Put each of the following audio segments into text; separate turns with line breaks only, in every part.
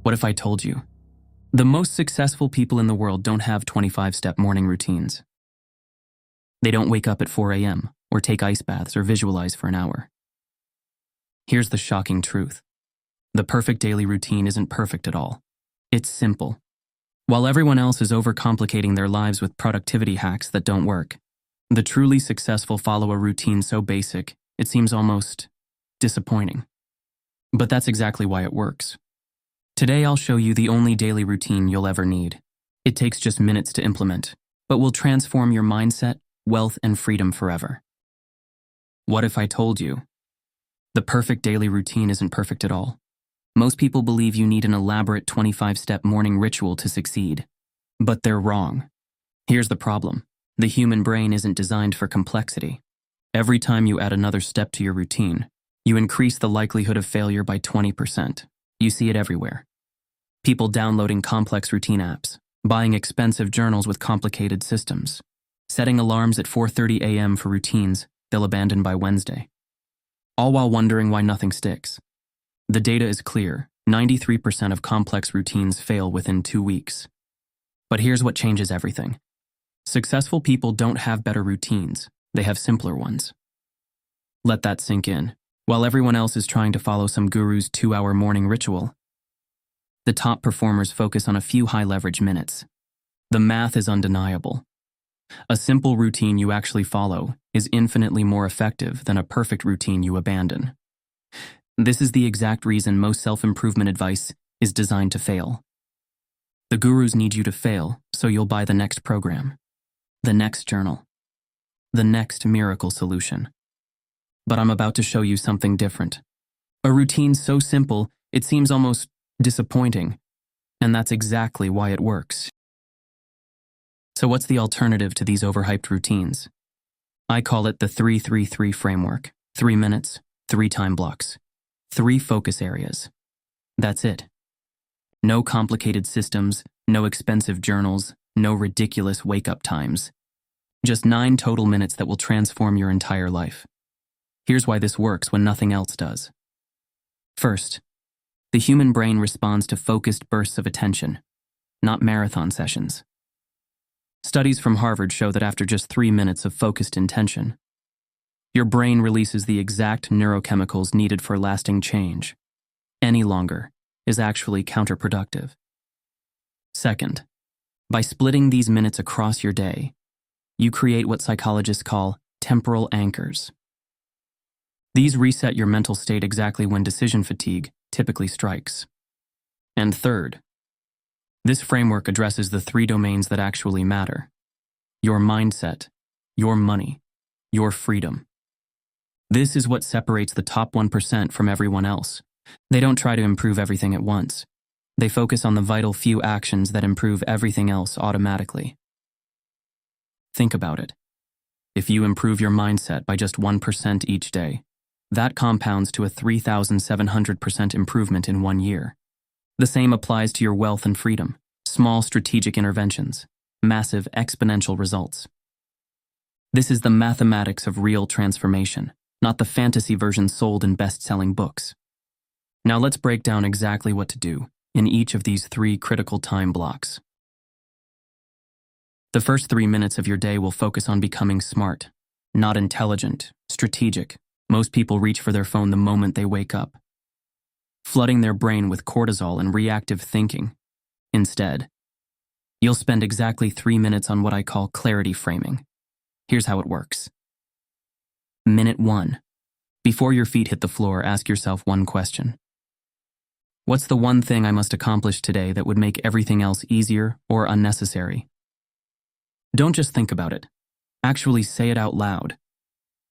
What if I told you? The most successful people in the world don't have 25-step morning routines. They don't wake up at 4 a.m. or take ice baths or visualize for an hour. Here's the shocking truth. The perfect daily routine isn't perfect at all. It's simple. While everyone else is overcomplicating their lives with productivity hacks that don't work, the truly successful follow a routine so basic, it seems almost disappointing. But that's exactly why it works. Today I'll show you the only daily routine you'll ever need. It takes just minutes to implement, but will transform your mindset, wealth, and freedom forever. What if I told you? The perfect daily routine isn't perfect at all. Most people believe you need an elaborate 25-step morning ritual to succeed. But they're wrong. Here's the problem. The human brain isn't designed for complexity. Every time you add another step to your routine, you increase the likelihood of failure by 20%. You see it everywhere. People downloading complex routine apps, buying expensive journals with complicated systems, setting alarms at 4:30 a.m. for routines they'll abandon by Wednesday. All while wondering why nothing sticks. The data is clear. 93% of complex routines fail within 2 weeks. But here's what changes everything. Successful people don't have better routines. They have simpler ones. Let that sink in. While everyone else is trying to follow some guru's 2-hour morning ritual, the top performers focus on a few high-leverage minutes. The math is undeniable. A simple routine you actually follow is infinitely more effective than a perfect routine you abandon. This is the exact reason most self-improvement advice is designed to fail. The gurus need you to fail so you'll buy the next program, the next journal, the next miracle solution. But I'm about to show you something different. A routine so simple, it seems almost disappointing, and that's exactly why it works. So what's the alternative to these overhyped routines? I call it the 3-3-3 framework. 3 minutes, 3 time blocks, 3 focus areas. That's it. No complicated systems, no expensive journals, no ridiculous wake-up times. Just 9 total minutes that will transform your entire life. Here's why this works when nothing else does. First, the human brain responds to focused bursts of attention, not marathon sessions. Studies from Harvard show that after just 3 minutes of focused intention, your brain releases the exact neurochemicals needed for lasting change. Any longer is actually counterproductive. Second, by splitting these minutes across your day, you create what psychologists call temporal anchors. These reset your mental state exactly when decision fatigue typically strikes. And third, this framework addresses the 3 domains that actually matter: your mindset, your money, your freedom. This is what separates the top 1% from everyone else. They don't try to improve everything at once. They focus on the vital few actions that improve everything else automatically. Think about it. If you improve your mindset by just 1% each day, that compounds to a 3,700% improvement in 1 year. The same applies to your wealth and freedom. Small strategic interventions, massive exponential results. This is the mathematics of real transformation, not the fantasy version sold in best-selling books. Now let's break down exactly what to do in each of these 3 critical time blocks. The first 3 minutes of your day will focus on becoming smart, not intelligent, strategic. Most people reach for their phone the moment they wake up, flooding their brain with cortisol and reactive thinking. Instead, you'll spend exactly 3 minutes on what I call clarity framing. Here's how it works. Minute 1. Before your feet hit the floor, ask yourself one question. What's the one thing I must accomplish today that would make everything else easier or unnecessary? Don't just think about it. Actually say it out loud.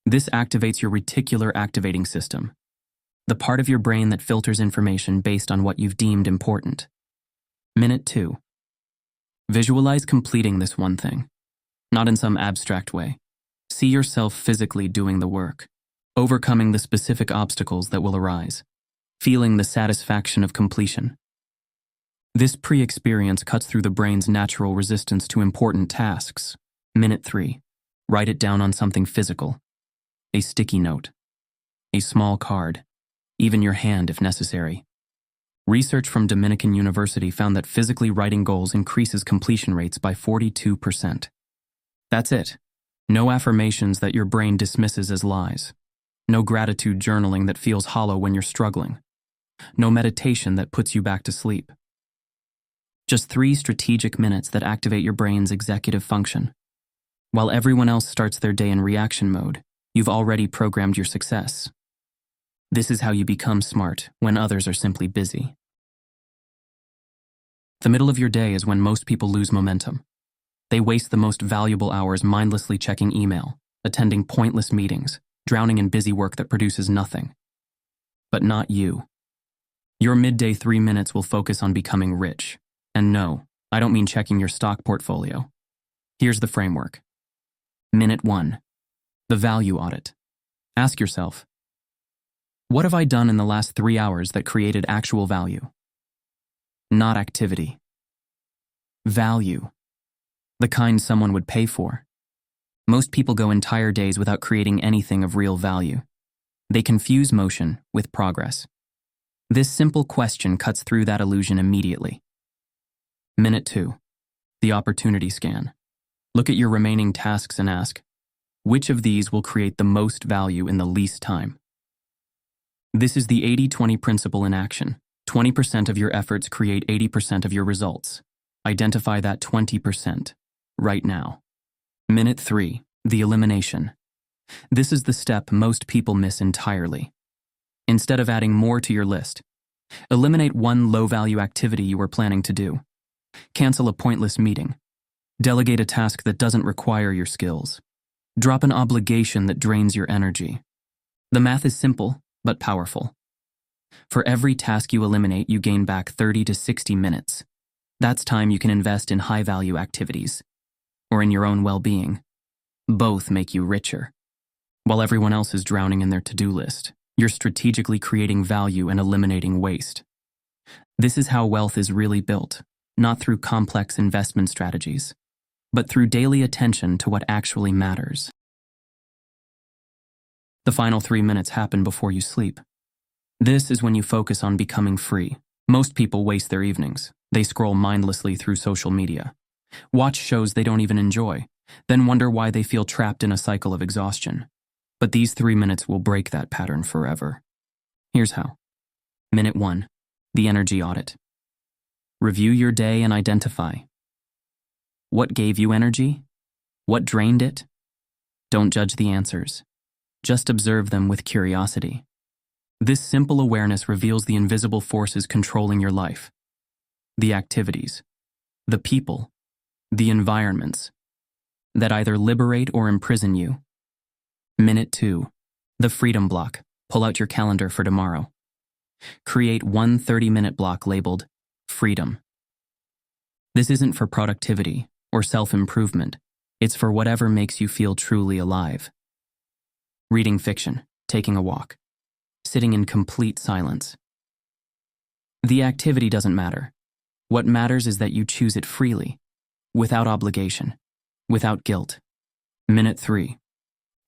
This activates your reticular activating system, the part of your brain that filters information based on what you've deemed important. Minute 2. Visualize completing this one thing, not in some abstract way. See yourself physically doing the work, overcoming the specific obstacles that will arise, feeling the satisfaction of completion. This pre-experience cuts through the brain's natural resistance to important tasks. Minute 3. Write it down on something physical. A sticky note, a small card, even your hand if necessary. Research from Dominican University found that physically writing goals increases completion rates by 42%. That's it. No affirmations that your brain dismisses as lies. No gratitude journaling that feels hollow when you're struggling. No meditation that puts you back to sleep. Just 3 strategic minutes that activate your brain's executive function. While everyone else starts their day in reaction mode, you've already programmed your success. This is how you become smart when others are simply busy. The middle of your day is when most people lose momentum. They waste the most valuable hours mindlessly checking email, attending pointless meetings, drowning in busy work that produces nothing. But not you. Your midday 3 minutes will focus on becoming rich. And no, I don't mean checking your stock portfolio. Here's the framework. Minute 1. The value audit. Ask yourself, what have I done in the last 3 hours that created actual value? Not activity. Value. The kind someone would pay for. Most people go entire days without creating anything of real value. They confuse motion with progress. This simple question cuts through that illusion immediately. Minute 2. The opportunity scan. Look at your remaining tasks and ask, which of these will create the most value in the least time? This is the 80-20 principle in action. 20% of your efforts create 80% of your results. Identify that 20% right now. Minute 3. The elimination. This is the step most people miss entirely. Instead of adding more to your list, eliminate one low-value activity you were planning to do. Cancel a pointless meeting. Delegate a task that doesn't require your skills. Drop an obligation that drains your energy. The math is simple, but powerful. For every task you eliminate, you gain back 30 to 60 minutes. That's time you can invest in high-value activities, or in your own well-being. Both make you richer. While everyone else is drowning in their to-do list, you're strategically creating value and eliminating waste. This is how wealth is really built, not through complex investment strategies, but through daily attention to what actually matters. The final 3 minutes happen before you sleep. This is when you focus on becoming free. Most people waste their evenings. They scroll mindlessly through social media, watch shows they don't even enjoy, then wonder why they feel trapped in a cycle of exhaustion. But these 3 minutes will break that pattern forever. Here's how. Minute 1. The energy audit. Review your day and identify. What gave you energy? What drained it? Don't judge the answers. Just observe them with curiosity. This simple awareness reveals the invisible forces controlling your life. The activities, the people, the environments that either liberate or imprison you. Minute 2. The freedom block. Pull out your calendar for tomorrow. Create one 30-minute block labeled freedom. This isn't for productivity or self-improvement. It's for whatever makes you feel truly alive. Reading fiction, taking a walk, sitting in complete silence. The activity doesn't matter. What matters is that you choose it freely, without obligation, without guilt. Minute 3.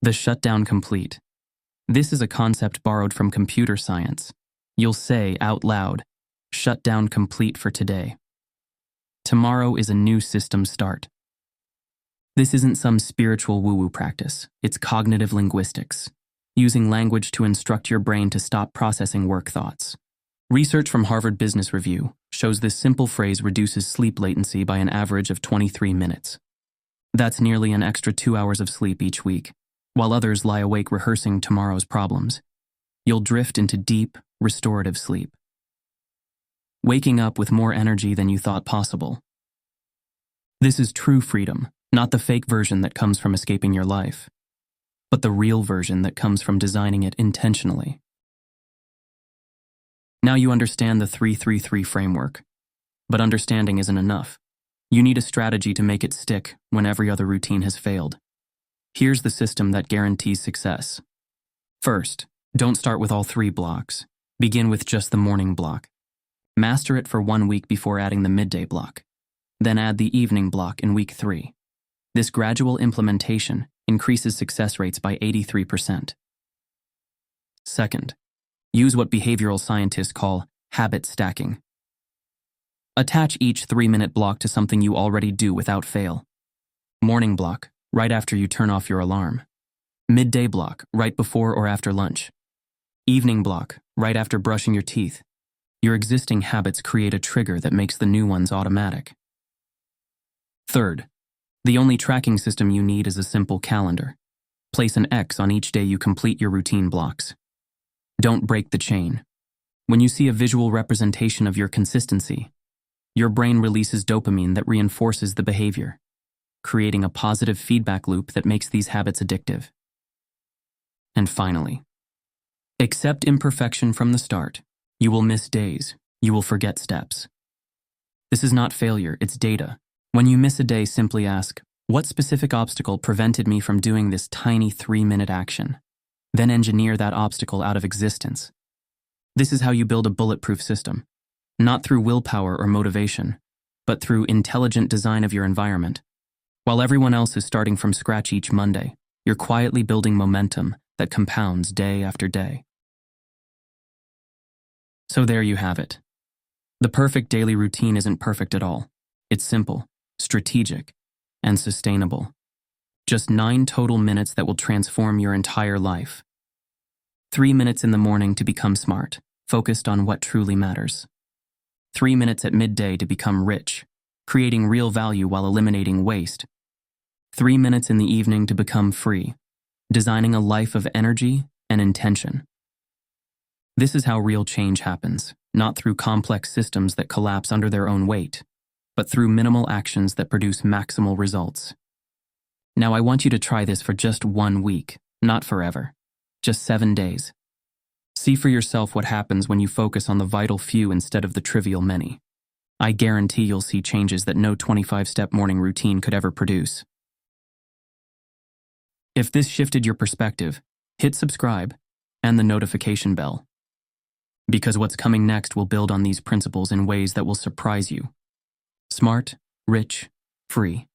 The shutdown complete. This is a concept borrowed from computer science. You'll say out loud, shutdown complete for today. Tomorrow is a new system start. This isn't some spiritual woo-woo practice. It's cognitive linguistics, using language to instruct your brain to stop processing work thoughts. Research from Harvard Business Review shows this simple phrase reduces sleep latency by an average of 23 minutes. That's nearly an extra 2 hours of sleep each week, while others lie awake rehearsing tomorrow's problems. You'll drift into deep, restorative sleep, waking up with more energy than you thought possible. This is true freedom, not the fake version that comes from escaping your life, but the real version that comes from designing it intentionally. Now you understand the 3-3-3 framework, but understanding isn't enough. You need a strategy to make it stick when every other routine has failed. Here's the system that guarantees success. First, don't start with all 3 blocks. Begin with just the morning block. Master it for 1 week before adding the midday block. Then add the evening block in week 3. This gradual implementation increases success rates by 83%. Second, use what behavioral scientists call Habit stacking. Attach each 3-minute block to something you already do without fail. Morning block, right after you turn off your alarm. Midday block, right before or after lunch. Evening block, right after brushing your teeth. Your existing habits create a trigger that makes the new ones automatic. Third, the only tracking system you need is a simple calendar. Place an X on each day you complete your routine blocks. Don't break the chain. When you see a visual representation of your consistency, your brain releases dopamine that reinforces the behavior, creating a positive feedback loop that makes these habits addictive. And finally, accept imperfection from the start. You will miss days. You will forget steps. This is not failure, it's data. When you miss a day, simply ask, what specific obstacle prevented me from doing this tiny 3-minute action? Then engineer that obstacle out of existence. This is how you build a bulletproof system, not through willpower or motivation, but through intelligent design of your environment. While everyone else is starting from scratch each Monday, you're quietly building momentum that compounds day after day. So there you have it. The perfect daily routine isn't perfect at all. It's simple, strategic, and sustainable. Just 9 total minutes that will transform your entire life. 3 minutes in the morning to become smart, focused on what truly matters. 3 minutes at midday to become rich, creating real value while eliminating waste. 3 minutes in the evening to become free, designing a life of energy and intention. This is how real change happens, not through complex systems that collapse under their own weight, but through minimal actions that produce maximal results. Now I want you to try this for just 1 week, not forever. Just 7 days. See for yourself what happens when you focus on the vital few instead of the trivial many. I guarantee you'll see changes that no 25-step morning routine could ever produce. If this shifted your perspective, hit subscribe and the notification bell. Because what's coming next will build on these principles in ways that will surprise you. Smart, rich, free.